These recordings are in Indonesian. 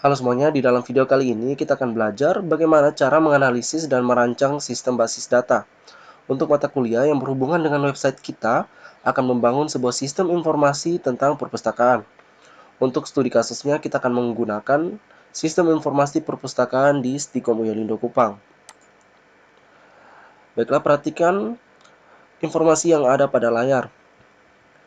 Halo semuanya, di dalam video kali ini kita akan belajar bagaimana cara menganalisis dan merancang sistem basis data. Untuk mata kuliah yang berhubungan dengan website kita, akan membangun sebuah sistem informasi tentang perpustakaan. Untuk studi kasusnya, kita akan menggunakan sistem informasi perpustakaan di Stikom Uyalindo Kupang. Baiklah, perhatikan informasi yang ada pada layar.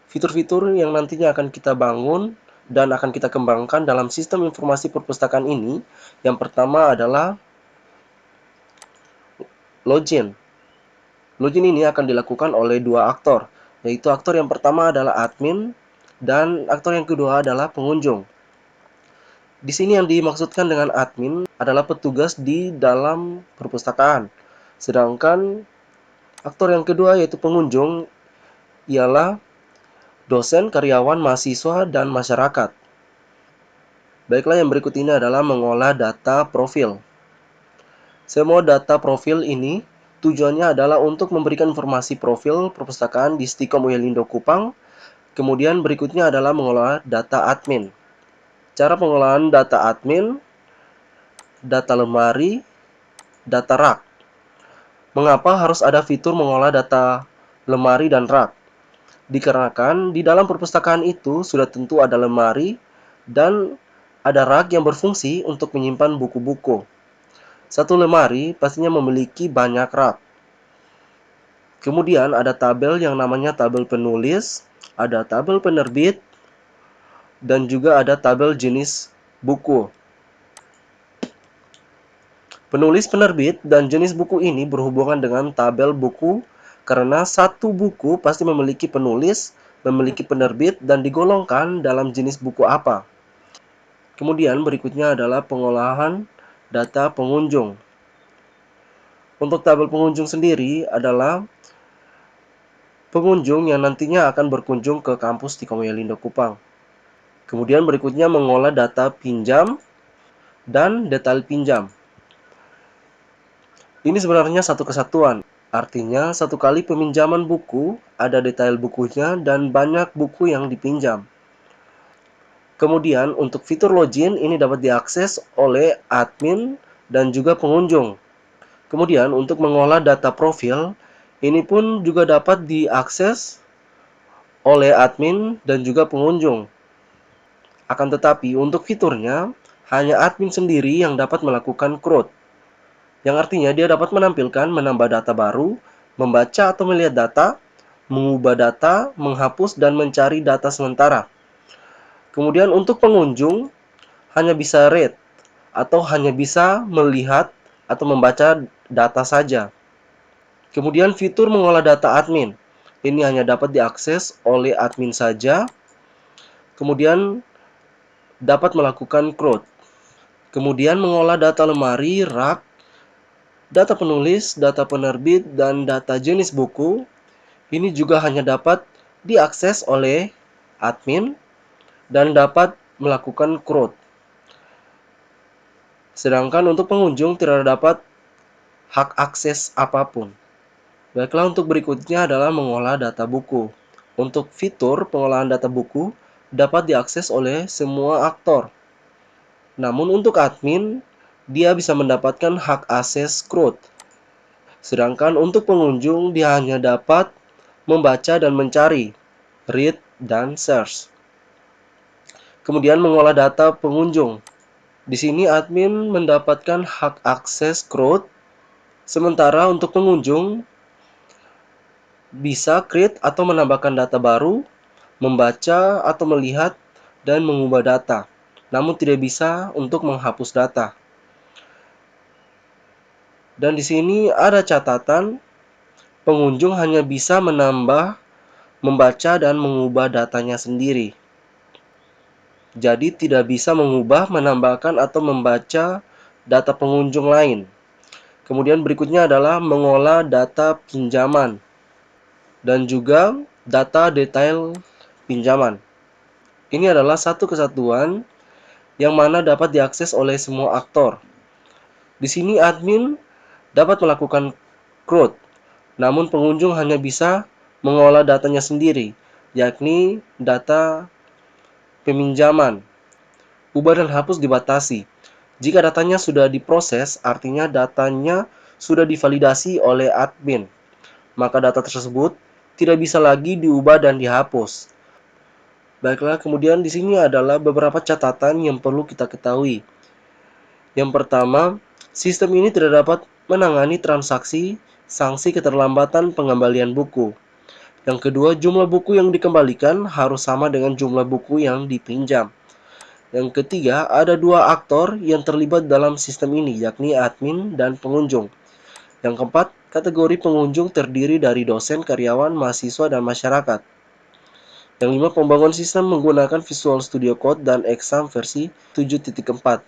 Fitur-fitur yang nantinya akan kita bangun dan akan kita kembangkan dalam sistem informasi perpustakaan ini, yang pertama adalah login. Login ini akan dilakukan oleh dua aktor, yaitu aktor yang pertama adalah admin dan aktor yang kedua adalah pengunjung. Di sini yang dimaksudkan dengan admin adalah petugas di dalam perpustakaan. Sedangkan aktor yang kedua yaitu pengunjung ialah dosen, karyawan, mahasiswa, dan masyarakat. Baiklah, yang berikut ini adalah mengolah data profil. Semua data profil ini tujuannya adalah untuk memberikan informasi profil perpustakaan di Stikom Uyalindo Kupang. Kemudian berikutnya adalah mengolah data admin. Cara pengolahan data admin, data lemari, data rak. Mengapa harus ada fitur mengolah data lemari dan rak? Dikarenakan di dalam perpustakaan itu sudah tentu ada lemari dan ada rak yang berfungsi untuk menyimpan buku-buku. Satu lemari pastinya memiliki banyak rak. Kemudian ada tabel yang namanya tabel penulis, ada tabel penerbit, dan juga ada tabel jenis buku. Penulis, penerbit, dan jenis buku ini berhubungan dengan tabel buku karena satu buku pasti memiliki penulis, memiliki penerbit, dan digolongkan dalam jenis buku apa. Kemudian berikutnya adalah pengolahan data pengunjung. Untuk tabel pengunjung sendiri adalah pengunjung yang nantinya akan berkunjung ke kampus di Uyalindo Kupang. Kemudian berikutnya mengolah data pinjam dan detail pinjam. Ini sebenarnya satu kesatuan. Artinya, satu kali peminjaman buku, ada detail bukunya dan banyak buku yang dipinjam. Kemudian, untuk fitur login ini dapat diakses oleh admin dan juga pengunjung. Kemudian, untuk mengolah data profil, ini pun juga dapat diakses oleh admin dan juga pengunjung. Akan tetapi, untuk fiturnya, hanya admin sendiri yang dapat melakukan CRUD. Yang artinya dia dapat menampilkan, menambah data baru, membaca atau melihat data, mengubah data, menghapus, dan mencari data sementara. Kemudian untuk pengunjung, hanya bisa read, atau hanya bisa melihat atau membaca data saja. Kemudian fitur mengolah data admin. Ini hanya dapat diakses oleh admin saja. Kemudian dapat melakukan CRUD. Kemudian mengolah data lemari, rak, data penulis, data penerbit, dan data jenis buku. Ini juga hanya dapat diakses oleh admin dan dapat melakukan CRUD. Sedangkan untuk pengunjung tidak dapat hak akses apapun. Baiklah, untuk berikutnya adalah mengolah data buku. Untuk fitur pengolahan data buku dapat diakses oleh semua aktor. Namun untuk admin, dia bisa mendapatkan hak akses CRUD. Sedangkan untuk pengunjung, dia hanya dapat membaca dan mencari, read, dan search. Kemudian mengolah data pengunjung. Di sini admin mendapatkan hak akses CRUD, sementara untuk pengunjung bisa create atau menambahkan data baru, membaca atau melihat, dan mengubah data. Namun tidak bisa untuk menghapus data. Dan di sini ada catatan, pengunjung hanya bisa menambah, membaca, dan mengubah datanya sendiri. Jadi tidak bisa mengubah, menambahkan, atau membaca data pengunjung lain. Kemudian berikutnya adalah mengolah data pinjaman dan juga data detail pinjaman. Ini adalah satu kesatuan yang mana dapat diakses oleh semua aktor. Di sini admin dapat melakukan CRUD, namun pengunjung hanya bisa mengolah datanya sendiri, yakni data peminjaman. Ubah dan hapus dibatasi. Jika datanya sudah diproses, artinya datanya sudah divalidasi oleh admin, maka data tersebut tidak bisa lagi diubah dan dihapus. Baiklah, kemudian di sini adalah beberapa catatan yang perlu kita ketahui. Yang pertama, sistem ini tidak dapat menangani transaksi sanksi keterlambatan pengembalian buku. Yang kedua, jumlah buku yang dikembalikan harus sama dengan jumlah buku yang dipinjam. Yang ketiga, ada dua aktor yang terlibat dalam sistem ini, yakni admin dan pengunjung. Yang keempat, kategori pengunjung terdiri dari dosen, karyawan, mahasiswa, dan masyarakat. Yang lima, pembangunan sistem menggunakan Visual Studio Code dan Exam versi 7.4.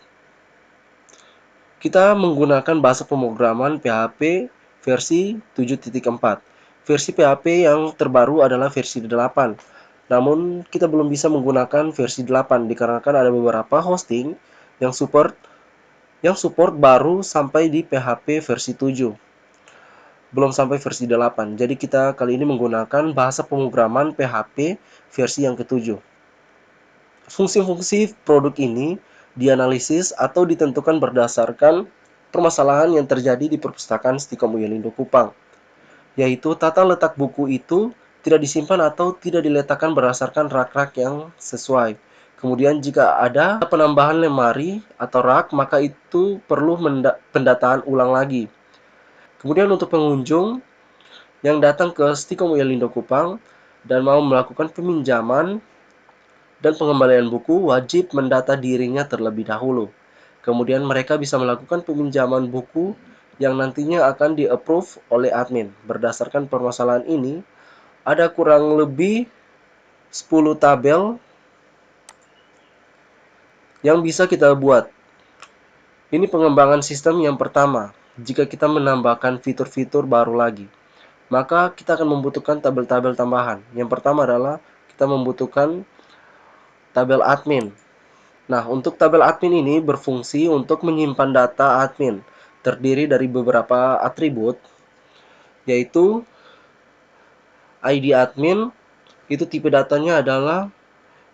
Kita menggunakan bahasa pemrograman PHP versi 7.4. Versi PHP yang terbaru adalah versi 8. Namun, kita belum bisa menggunakan versi 8 dikarenakan ada beberapa hosting yang support baru sampai di PHP versi 7. Belum sampai versi 8. Jadi kita kali ini menggunakan bahasa pemrograman PHP versi yang ke-7. Fungsi-fungsi produk ini dianalisis atau ditentukan berdasarkan permasalahan yang terjadi di perpustakaan Stikom Uyelindo Kupang, yaitu tata letak buku itu tidak disimpan atau tidak diletakkan berdasarkan rak-rak yang sesuai. Kemudian jika ada penambahan lemari atau rak, maka itu perlu pendataan ulang lagi. Kemudian untuk pengunjung yang datang ke Stikom Uyelindo Kupang dan mau melakukan peminjaman dan pengembalian buku, wajib mendata dirinya terlebih dahulu. Kemudian mereka bisa melakukan peminjaman buku yang nantinya akan di-approve oleh admin. Berdasarkan permasalahan ini, ada kurang lebih 10 tabel yang bisa kita buat. Ini pengembangan sistem yang pertama. Jika kita menambahkan fitur-fitur baru lagi, maka kita akan membutuhkan tabel-tabel tambahan. Yang pertama adalah kita membutuhkan tabel admin. Nah, untuk tabel admin ini berfungsi untuk menyimpan data admin, terdiri dari beberapa atribut, yaitu ID admin, itu tipe datanya adalah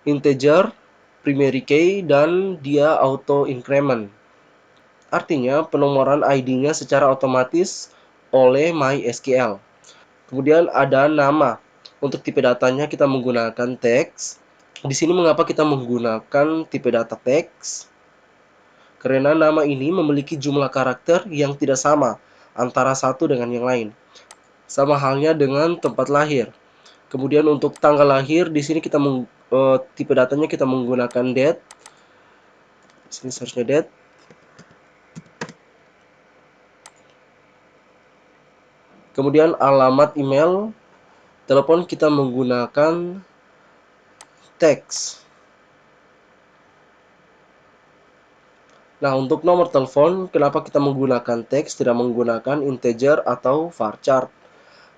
integer, primary key, dan dia auto increment. Artinya, penomoran ID-nya secara otomatis oleh MySQL. Kemudian ada nama. Untuk tipe datanya kita menggunakan teks. Di sini mengapa kita menggunakan tipe data teks? Karena nama ini memiliki jumlah karakter yang tidak sama antara satu dengan yang lain. Sama halnya dengan tempat lahir. Kemudian untuk tanggal lahir di sini kita tipe datanya kita menggunakan date. Di sini searchnya date. Kemudian alamat email, telepon kita menggunakan teks. Nah, untuk nomor telepon, kenapa kita menggunakan teks, tidak menggunakan integer atau varchar?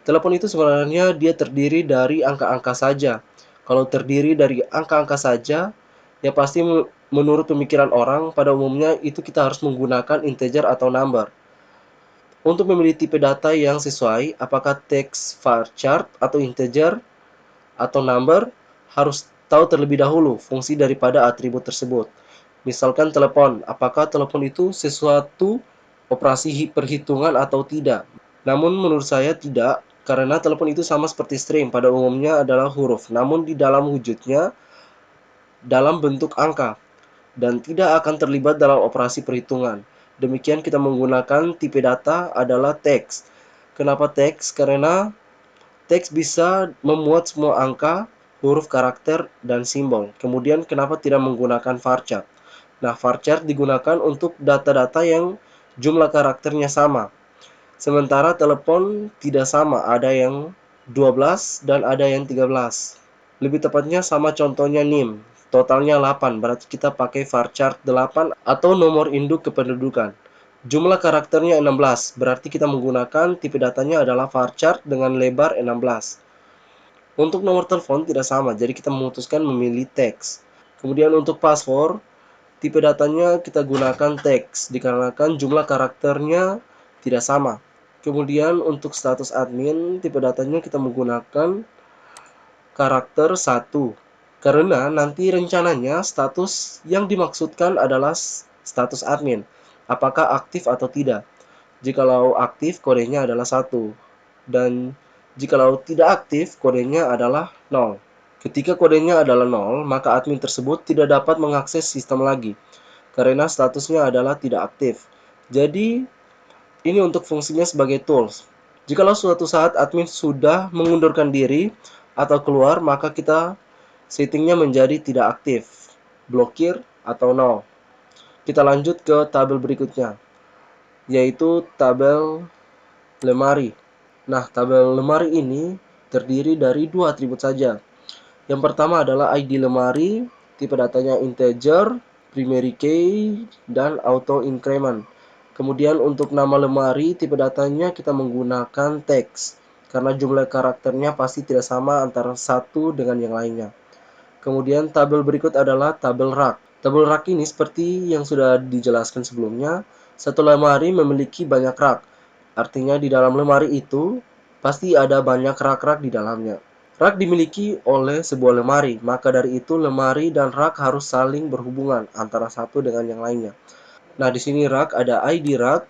Telepon itu sebenarnya dia terdiri dari angka-angka saja. Kalau terdiri dari angka-angka saja, ya pasti menurut pemikiran orang, pada umumnya itu kita harus menggunakan integer atau number. Untuk memilih tipe data yang sesuai, apakah teks, varchar, atau integer, atau number, harus tahu terlebih dahulu fungsi daripada atribut tersebut. Misalkan telepon, apakah telepon itu sesuatu operasi perhitungan atau tidak? Namun menurut saya tidak, karena telepon itu sama seperti string, pada umumnya adalah huruf, namun di dalam wujudnya dalam bentuk angka, dan tidak akan terlibat dalam operasi perhitungan. Demikian kita menggunakan tipe data adalah teks. Kenapa teks? Karena teks bisa memuat semua angka, huruf, karakter, dan simbol. Kemudian kenapa tidak menggunakan varchar? Nah, varchar digunakan untuk data-data yang jumlah karakternya sama. Sementara telepon tidak sama, ada yang 12 dan ada yang 13. Lebih tepatnya sama contohnya NIM, totalnya 8, berarti kita pakai varchar 8 atau nomor induk kependudukan. Jumlah karakternya 16, berarti kita menggunakan tipe datanya adalah varchar dengan lebar 16. Untuk nomor telepon tidak sama, jadi kita memutuskan memilih teks. Kemudian untuk password, tipe datanya kita gunakan teks, dikarenakan jumlah karakternya tidak sama. Kemudian untuk status admin, tipe datanya kita menggunakan karakter 1. Karena nanti rencananya status yang dimaksudkan adalah status admin, apakah aktif atau tidak. Jikalau aktif, kodenya adalah 1, dan jikalau tidak aktif, kodenya adalah 0. Ketika kodenya adalah 0, maka admin tersebut tidak dapat mengakses sistem lagi, karena statusnya adalah tidak aktif. Jadi, ini untuk fungsinya sebagai tools. Jikalau suatu saat admin sudah mengundurkan diri atau keluar, maka kita settingnya menjadi tidak aktif, blokir, atau 0. Kita lanjut ke tabel berikutnya, yaitu tabel lemari. Nah, tabel lemari ini terdiri dari dua atribut saja. Yang pertama adalah ID lemari, tipe datanya integer, primary key, dan auto increment. Kemudian untuk nama lemari, tipe datanya kita menggunakan teks, karena jumlah karakternya pasti tidak sama antara satu dengan yang lainnya. Kemudian tabel berikut adalah tabel rak. Tabel rak ini seperti yang sudah dijelaskan sebelumnya, satu lemari memiliki banyak rak. Artinya di dalam lemari itu pasti ada banyak rak-rak di dalamnya. Rak dimiliki oleh sebuah lemari, maka dari itu lemari dan rak harus saling berhubungan antara satu dengan yang lainnya. Nah, di sini rak ada ID rak,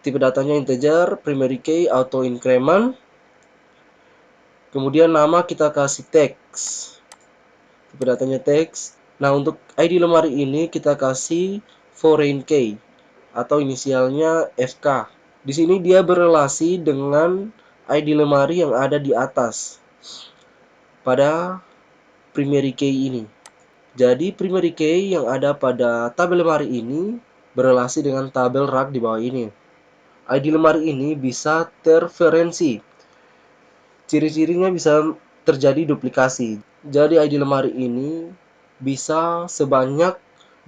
tipe datanya integer, primary key, auto increment. Kemudian nama kita kasih teks, tipe datanya teks. Nah, untuk ID lemari ini kita kasih foreign key atau inisialnya FK. Di sini dia berelasi dengan ID lemari yang ada di atas pada primary key ini. Jadi primary key yang ada pada tabel lemari ini berelasi dengan tabel rak di bawah ini. ID lemari ini bisa terferensi. Ciri-cirinya bisa terjadi duplikasi. Jadi ID lemari ini bisa sebanyak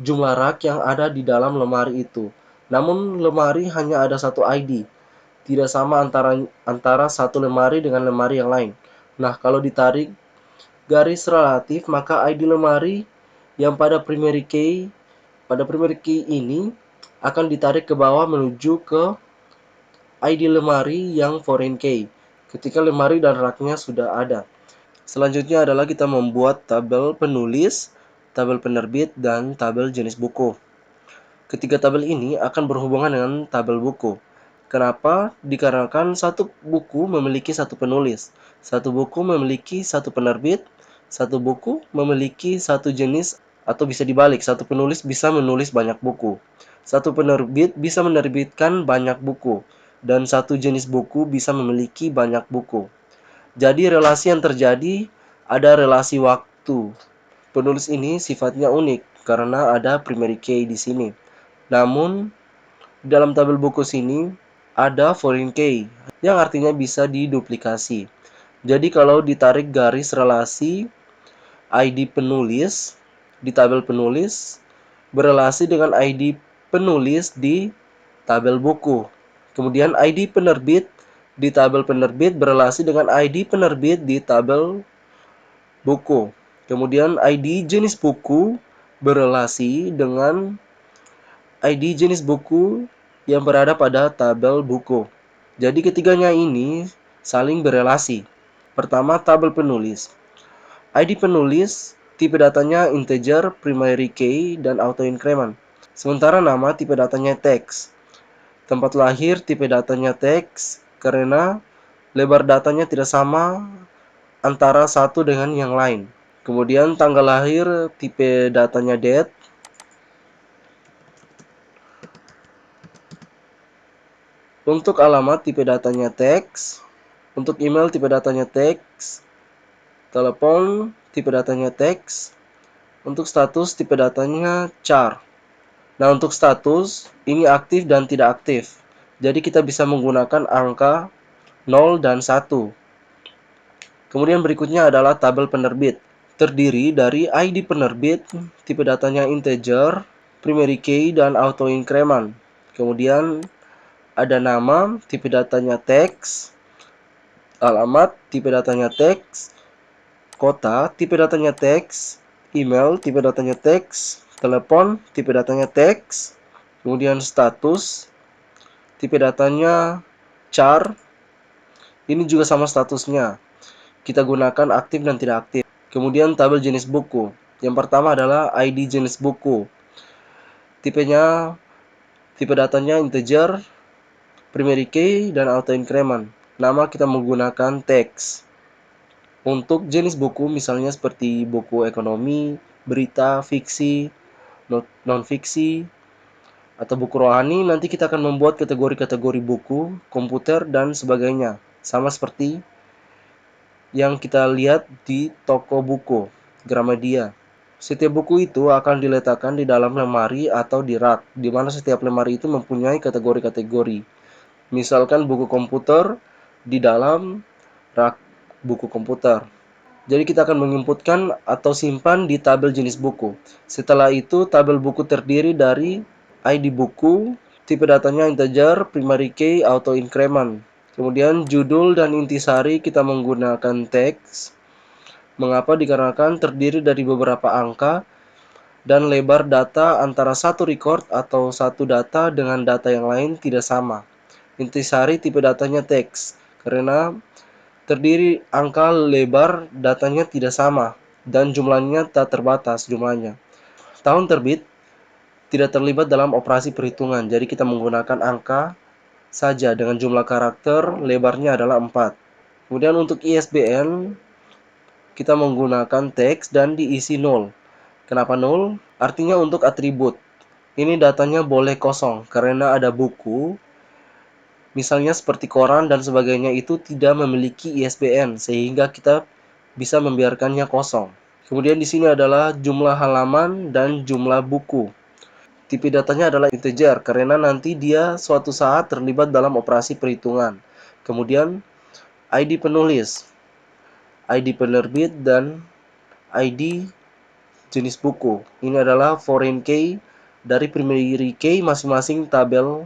jumlah rak yang ada di dalam lemari itu. Namun lemari hanya ada satu ID. Tidak sama antara satu lemari dengan lemari yang lain. Nah, kalau ditarik garis relatif, maka ID lemari yang pada primary key ini akan ditarik ke bawah menuju ke ID lemari yang foreign key ketika lemari dan raknya sudah ada. Selanjutnya adalah kita membuat tabel penulis, tabel penerbit, dan tabel jenis buku. Ketiga tabel ini akan berhubungan dengan tabel buku. Kenapa? Dikarenakan satu buku memiliki satu penulis, satu buku memiliki satu penerbit, satu buku memiliki satu jenis, atau bisa dibalik, satu penulis bisa menulis banyak buku, satu penerbit bisa menerbitkan banyak buku, dan satu jenis buku bisa memiliki banyak buku. Jadi relasi yang terjadi ada relasi waktu. Penulis ini sifatnya unik karena ada primary key di sini. Namun dalam tabel buku sini ada foreign key yang artinya bisa diduplikasi. Jadi kalau ditarik garis relasi ID penulis di tabel penulis berelasi dengan ID penulis di tabel buku. Kemudian ID penerbit di tabel penerbit berelasi dengan ID penerbit di tabel buku. Kemudian ID jenis buku berelasi dengan ID jenis buku yang berada pada tabel buku. Jadi ketiganya ini saling berelasi. Pertama, tabel penulis. ID penulis, tipe datanya integer, primary key, dan auto increment. Sementara nama tipe datanya teks. Tempat lahir tipe datanya teks karena lebar datanya tidak sama antara satu dengan yang lain. Kemudian tanggal lahir tipe datanya date. Untuk alamat tipe datanya teks. Untuk email tipe datanya teks. Telepon tipe datanya teks. Untuk status tipe datanya char. Nah, untuk status ini aktif dan tidak aktif. Jadi kita bisa menggunakan angka 0 dan 1. Kemudian berikutnya adalah tabel penerbit. Terdiri dari ID penerbit, tipe datanya integer, primary key, dan auto increment. Kemudian ada nama, tipe datanya teks, alamat, tipe datanya teks, kota, tipe datanya teks, email, tipe datanya teks, telepon, tipe datanya teks, kemudian status, tipe datanya char, ini juga sama statusnya. Kita gunakan aktif dan tidak aktif. Kemudian tabel jenis buku. Yang pertama adalah ID jenis buku. Tipe datanya integer, primary key, dan auto increment. Nama kita menggunakan teks. Untuk jenis buku misalnya seperti buku ekonomi, berita, fiksi, non-fiksi, atau buku rohani, nanti kita akan membuat kategori-kategori buku, komputer, dan sebagainya. Sama seperti yang kita lihat di toko buku, Gramedia. Setiap buku itu akan diletakkan di dalam lemari atau di rak, di mana setiap lemari itu mempunyai kategori-kategori. Misalkan buku komputer di dalam rak buku komputer. Jadi kita akan menginputkan atau simpan di tabel jenis buku. Setelah itu, tabel buku terdiri dari ID buku, tipe datanya integer, primary key, auto increment. Kemudian judul dan intisari kita menggunakan teks. Mengapa? Dikarenakan terdiri dari beberapa angka dan lebar data antara satu record atau satu data dengan data yang lain tidak sama. Intisari tipe datanya teks karena terdiri angka lebar datanya tidak sama dan jumlahnya tak terbatas jumlahnya. Tahun terbit tidak terlibat dalam operasi perhitungan, jadi kita menggunakan angka saja dengan jumlah karakter lebarnya adalah 4. Kemudian untuk ISBN kita menggunakan teks dan diisi 0. Kenapa 0? Artinya untuk atribut. Ini datanya boleh kosong karena ada buku misalnya seperti koran dan sebagainya itu tidak memiliki ISBN sehingga kita bisa membiarkannya kosong. Kemudian di sini adalah jumlah halaman dan jumlah buku. Tipe datanya adalah integer karena nanti dia suatu saat terlibat dalam operasi perhitungan. Kemudian ID penulis, ID penerbit, dan ID jenis buku. Ini adalah foreign key dari primary key masing-masing tabel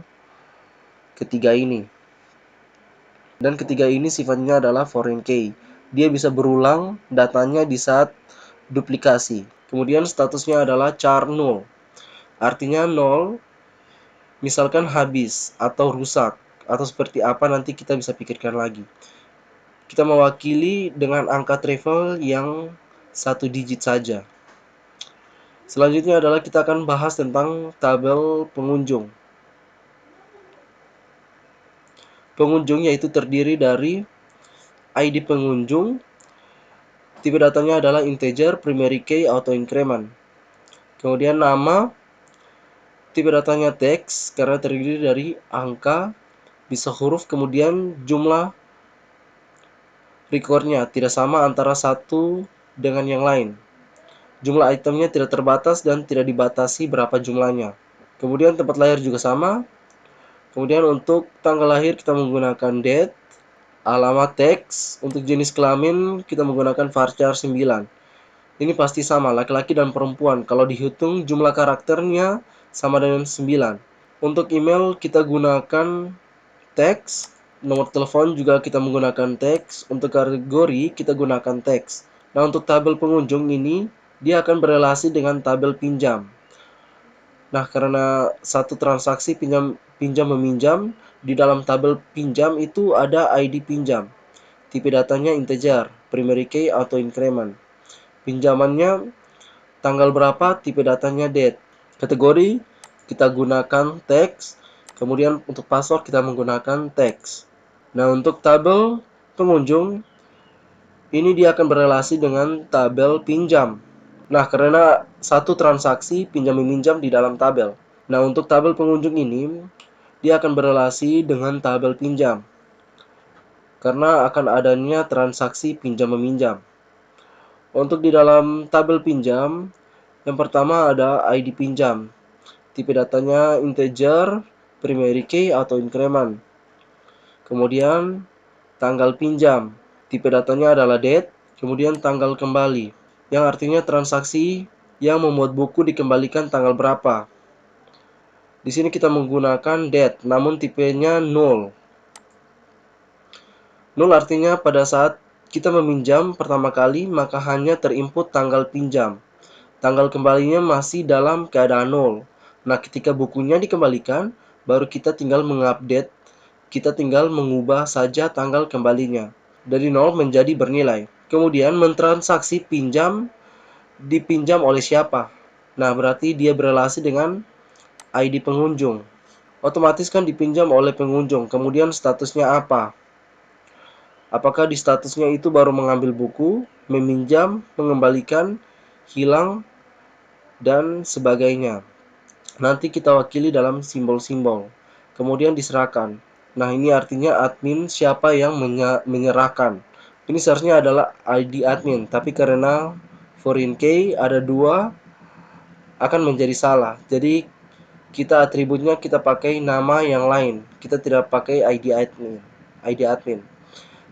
ketiga ini. Dan ketiga ini sifatnya adalah foreign key. Dia bisa berulang datanya di saat duplikasi. Kemudian statusnya adalah char null. Artinya 0 misalkan habis atau rusak atau seperti apa nanti kita bisa pikirkan lagi. Kita mewakili dengan angka travel yang 1 digit saja. Selanjutnya adalah kita akan bahas tentang tabel pengunjung. Pengunjung yaitu terdiri dari ID pengunjung, tipe datanya adalah integer, primary key, auto increment. Kemudian nama, tipe datanya teks karena terdiri dari angka, bisa huruf, kemudian jumlah recordnya tidak sama antara satu dengan yang lain. Jumlah itemnya tidak terbatas dan tidak dibatasi berapa jumlahnya. Kemudian tempat lahir juga sama. Kemudian untuk tanggal lahir kita menggunakan date. Alamat teks. Untuk jenis kelamin kita menggunakan varchar 9. Ini pasti sama, laki-laki dan perempuan. Kalau dihitung jumlah karakternya sama dengan 9. Untuk email kita gunakan teks. Nomor telepon juga kita menggunakan teks. Untuk kategori kita gunakan teks. Nah, untuk tabel pengunjung ini dia akan berelasi dengan tabel pinjam. Nah, karena satu transaksi pinjam meminjam, di dalam tabel pinjam itu ada ID pinjam. Tipe datanya integer, primary key, auto increment. Pinjamannya tanggal berapa, tipe datanya date. Kategori kita gunakan teks, kemudian untuk password kita menggunakan teks. Nah, untuk tabel pengunjung ini dia akan berelasi dengan tabel pinjam. Nah, karena satu transaksi pinjam meminjam di dalam tabel. Nah, untuk tabel pengunjung ini dia akan berelasi dengan tabel pinjam. Karena akan adanya transaksi pinjam meminjam. Untuk di dalam tabel pinjam, yang pertama ada ID pinjam. Tipe datanya integer, primary key, atau increment. Kemudian tanggal pinjam. Tipe datanya adalah date, kemudian tanggal kembali, yang artinya transaksi yang membuat buku dikembalikan tanggal berapa. Di sini kita menggunakan date, namun tipenya 0. 0 artinya pada saat kita meminjam pertama kali, maka hanya terinput tanggal pinjam. Tanggal kembalinya masih dalam keadaan 0. Nah, ketika bukunya dikembalikan, baru kita tinggal mengupdate, kita tinggal mengubah saja tanggal kembalinya. Dari 0 menjadi bernilai. Kemudian mentransaksi pinjam, dipinjam oleh siapa. Nah, berarti dia berelasi dengan ID pengunjung. Otomatis kan dipinjam oleh pengunjung. Kemudian statusnya apa? Apakah di statusnya itu baru mengambil buku, meminjam, mengembalikan, hilang, dan sebagainya. Nanti kita wakili dalam simbol-simbol. Kemudian diserahkan. Nah, ini artinya admin siapa yang menyerahkan. Ini seharusnya adalah ID admin, tapi karena foreign key ada dua, akan menjadi salah. Jadi kita atributnya kita pakai nama yang lain. Kita tidak pakai ID admin. ID admin.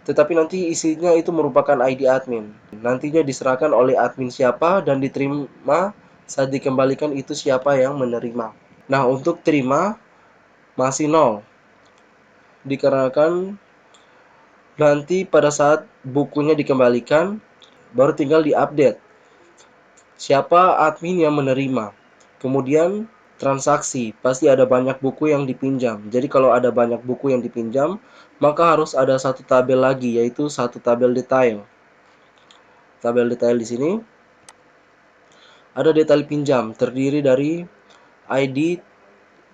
Tetapi nanti isinya itu merupakan ID admin. Nantinya diserahkan oleh admin siapa dan diterima saat dikembalikan itu siapa yang menerima. Nah, untuk terima masih nol. Dikarenakan nanti pada saat bukunya dikembalikan baru tinggal diupdate siapa admin yang menerima. Kemudian transaksi, pasti ada banyak buku yang dipinjam. Jadi kalau ada banyak buku yang dipinjam, maka harus ada satu tabel lagi, yaitu satu tabel detail. Tabel detail di sini ada detail pinjam, terdiri dari ID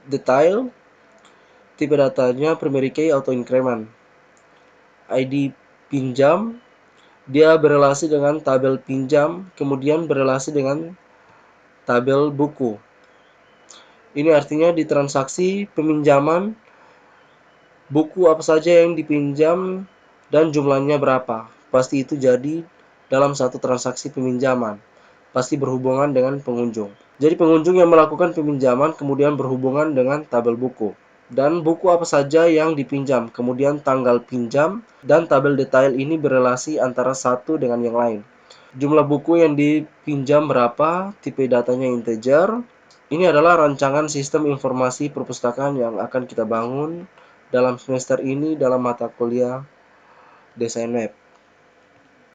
detail, tipe datanya primary key atau increment. ID pinjam, dia berelasi dengan tabel pinjam, kemudian berelasi dengan tabel buku. Ini artinya di transaksi peminjaman, buku apa saja yang dipinjam dan jumlahnya berapa. Pasti itu jadi dalam satu transaksi peminjaman. Pasti berhubungan dengan pengunjung. Jadi pengunjung yang melakukan peminjaman kemudian berhubungan dengan tabel buku. Dan buku apa saja yang dipinjam, kemudian tanggal pinjam, dan tabel detail ini berelasi antara satu dengan yang lain. Jumlah buku yang dipinjam berapa, tipe datanya integer. Ini adalah rancangan sistem informasi perpustakaan yang akan kita bangun dalam semester ini dalam mata kuliah desain web.